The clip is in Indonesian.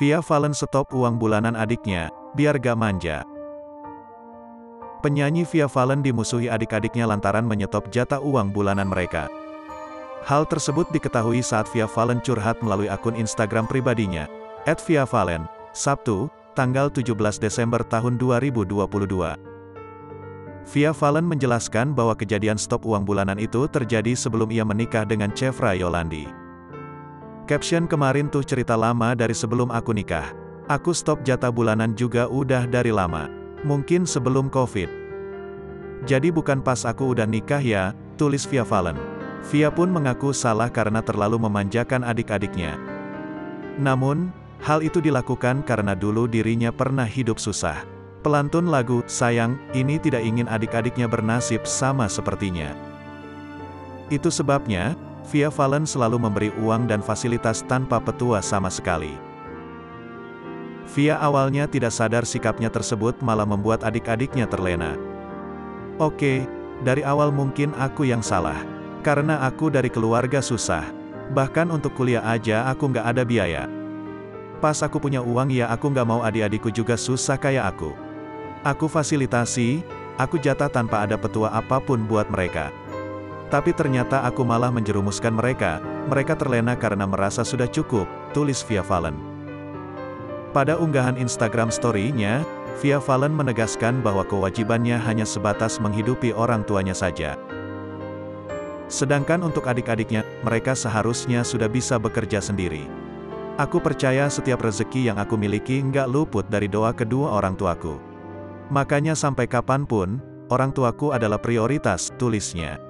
Via Valen stop uang bulanan adiknya, biar gak manja. Penyanyi Via Valen dimusuhi adik-adiknya lantaran menyetop jatah uang bulanan mereka. Hal tersebut diketahui saat Via Valen curhat melalui akun Instagram pribadinya, @viavalen, Sabtu, tanggal 17 Desember tahun 2022. Via Valen menjelaskan bahwa kejadian stop uang bulanan itu terjadi sebelum ia menikah dengan Chevra Yolandi. Caption kemarin tuh cerita lama dari sebelum aku nikah. Aku stop jatah bulanan juga udah dari lama. Mungkin sebelum Covid. Jadi bukan pas aku udah nikah ya, tulis Via Valen. Via pun mengaku salah karena terlalu memanjakan adik-adiknya. Namun, hal itu dilakukan karena dulu dirinya pernah hidup susah. Pelantun lagu, "Sayang, ini tidak ingin adik-adiknya bernasib sama sepertinya." Itu sebabnya, Via Valen selalu memberi uang dan fasilitas tanpa petua sama sekali. Via awalnya tidak sadar sikapnya tersebut malah membuat adik-adiknya terlena. Oke, dari awal mungkin aku yang salah. Karena aku dari keluarga susah. Bahkan untuk kuliah aja aku nggak ada biaya. Pas aku punya uang ya aku nggak mau adik-adikku juga susah kayak aku. Aku fasilitasi, aku jatah tanpa ada petua apapun buat mereka. Tapi ternyata aku malah menjerumuskan mereka terlena karena merasa sudah cukup, tulis Via Valen. Pada unggahan Instagram story-nya, Via Valen menegaskan bahwa kewajibannya hanya sebatas menghidupi orang tuanya saja. Sedangkan untuk adik-adiknya, mereka seharusnya sudah bisa bekerja sendiri. Aku percaya setiap rezeki yang aku miliki nggak luput dari doa kedua orang tuaku. Makanya sampai kapanpun, orang tuaku adalah prioritas, tulisnya.